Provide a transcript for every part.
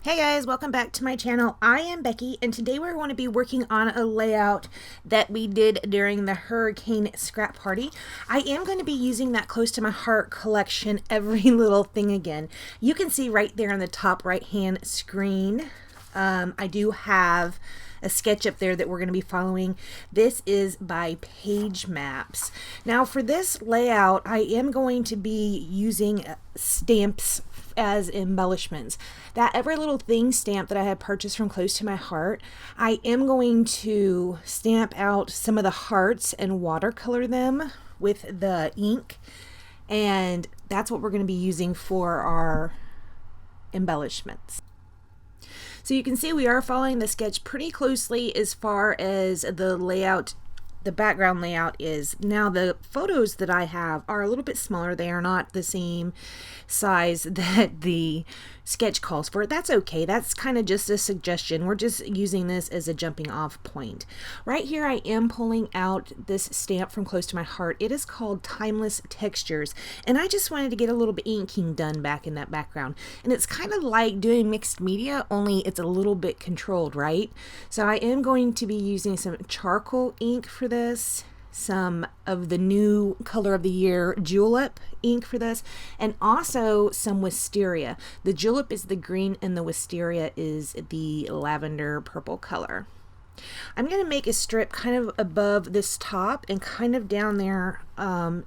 Hey guys, welcome back to my channel. I am Becky and today we're going to be working on a layout that we did during the Hurricane Scrap Party. I am going to be using that Close to My Heart collection, every little thing again. You can see right there on the top right hand screen, I do have a sketch up there that we're going to be following. This is by Page Maps. Now for this layout, I am going to be using stamps as embellishments. That every little thing stamp that I had purchased from Close to My Heart, I am going to stamp out some of the hearts and watercolor them with the ink, and that's what we're going to be using for our embellishments. So you can see we are following the sketch pretty closely as far as the layout, the background layout is. Now the photos that I have are a little bit smaller. They are not the same size that the sketch calls for. That's okay. That's kind of just a suggestion. We're just using this as a jumping off point. Right here I am pulling out this stamp from Close to My Heart. It is called Timeless Textures, and I just wanted to get a little bit inking done back in that background. And it's kind of like doing mixed media, only it's a little bit controlled, right? So I am going to be using some charcoal ink for this, some of the new color of the year julep ink for this, and also some wisteria. The julep is the green and the wisteria is the lavender purple color. I'm going to make a strip kind of above this top and kind of down there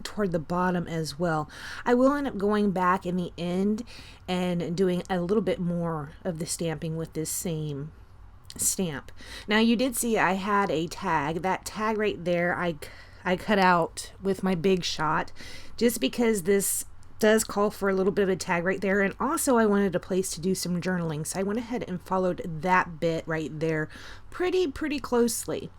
toward the bottom as well. I will end up going back in the end and doing a little bit more of the stamping with this same stamp. Now you did see I had a tag. That tag right there I cut out with my Big Shot just because this does call for a little bit of a tag right there, and also I wanted a place to do some journaling, so I went ahead and followed that bit right there pretty closely.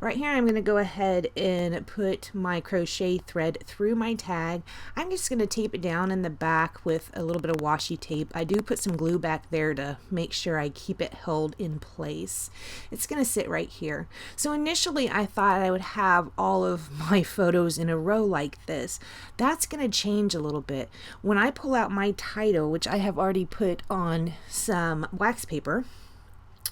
Right here I'm going to go ahead and put my crochet thread through my tag. I'm just going to tape it down in the back with a little bit of washi tape. I do put some glue back there to make sure I keep it held in place. It's going to sit right here. So initially I thought I would have all of my photos in a row like this. That's going to change a little bit. When I pull out my title, which I have already put on some wax paper,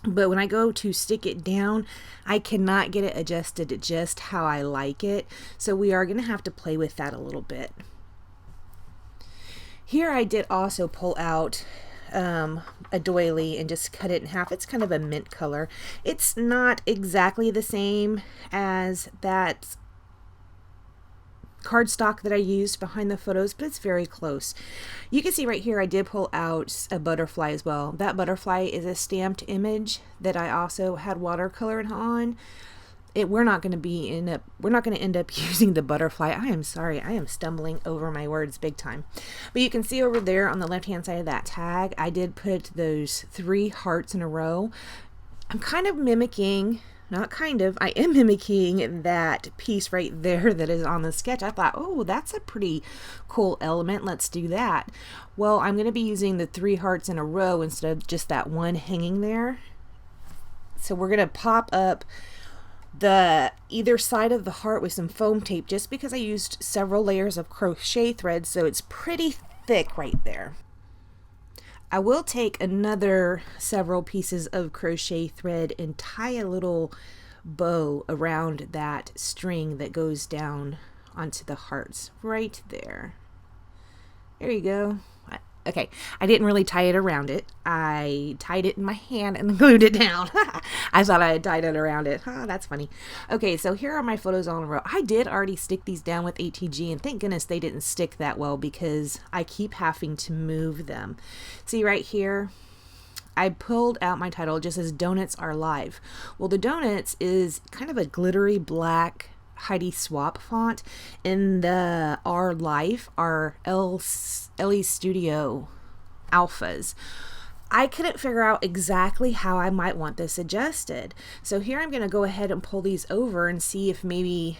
but when I go to stick it down, I cannot get it adjusted just how I like it. So we are going to have to play with that a little bit. Here I did also pull out a doily and just cut it in half. It's kind of a mint color. It's not exactly the same as that cardstock that I used behind the photos, but it's very close. You can see right here I did pull out a butterfly as well. That butterfly is a stamped image that I also had watercolored on. We're not going to end up using the butterfly. I am sorry, I am stumbling over my words big time. But you can see over there on the left hand side of that tag, I did put those 3 hearts in a row. I'm kind of mimicking, I am mimicking that piece right there that is on the sketch. I thought, oh, that's a pretty cool element. Let's do that. Well, I'm going to be using the 3 hearts in a row instead of just that one hanging there. So we're going to pop up the either side of the heart with some foam tape, just because I used several layers of crochet thread, so it's pretty thick right there. I will take another several pieces of crochet thread and tie a little bow around that string that goes down onto the hearts right there. There you go. Okay, I didn't really tie it around it. I tied it in my hand and glued it down. I thought I had tied it around it. That's funny. Okay, so here are my photos all in a row. I did already stick these down with ATG, and thank goodness they didn't stick that well because I keep having to move them. See right here? I pulled out my title. It just says Donuts Are Live. Well, the donuts is kind of a glittery black Heidi Swap font, in the Our Life are Ellie Studio alphas. I couldn't figure out exactly how I might want this adjusted. So here I'm going to go ahead and pull these over and see if maybe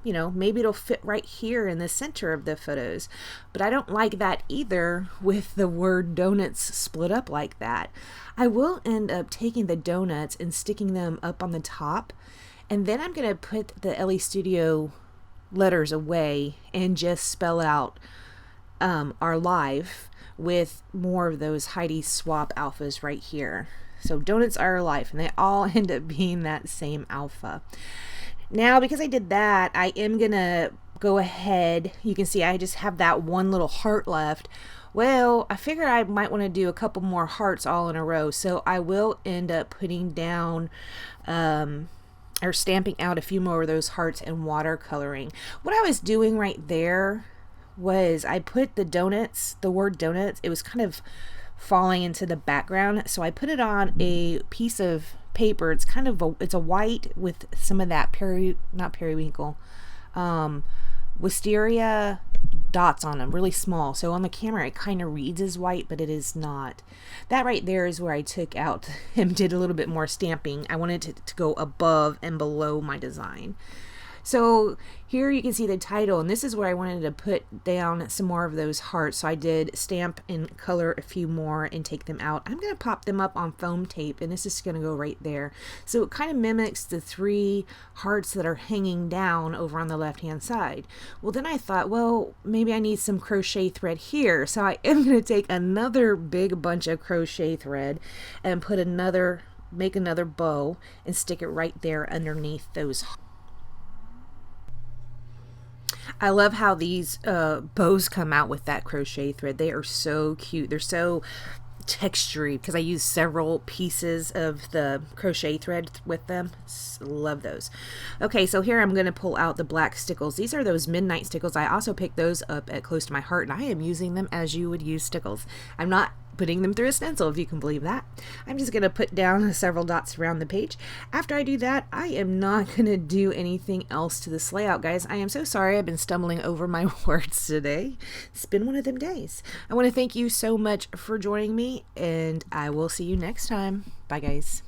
it'll fit right here in the center of the photos. But I don't like that either with the word donuts split up like that. I will end up taking the donuts and sticking them up on the top. And then I'm going to put the LE Studio letters away and just spell out Our Live with more of those Heidi Swap alphas right here. So donuts are life, and they all end up being that same alpha. Now, because I did that, I am gonna go ahead. You can see I just have that one little heart left. Well, I figure I might want to do a couple more hearts all in a row, so I will end up putting down or stamping out a few more of those hearts in watercoloring. What I was doing right there was I put the donuts, the word donuts, it was kind of falling into the background, so I put it on a piece of paper. It's kind of it's a white with some of that not periwinkle, wisteria dots on them, really small. So on the camera it kind of reads as white, but it is not. That right there is where I took out and did a little bit more stamping. I wanted it to go above and below my design. So here you can see the title, and this is where I wanted to put down some more of those hearts. So I did stamp and color a few more and take them out. I'm going to pop them up on foam tape, and this is going to go right there. So it kind of mimics the 3 hearts that are hanging down over on the left hand side. Well, then I thought, well, maybe I need some crochet thread here. So I am going to take another big bunch of crochet thread and make another bow and stick it right there underneath those hearts. I love how these bows come out with that crochet thread. They are so cute. They're so textury because I use several pieces of the crochet thread with them. Love those. Okay, so here I'm going to pull out the black stickles. These are those midnight stickles. I also picked those up at Close to My Heart, and I am using them as you would use stickles. I'm not putting them through a stencil, if you can believe that. I'm just going to put down several dots around the page. After I do that, I am not going to do anything else to this layout, guys. I am so sorry. I've been stumbling over my words today. It's been one of them days. I want to thank you so much for joining me, and I will see you next time. Bye, guys.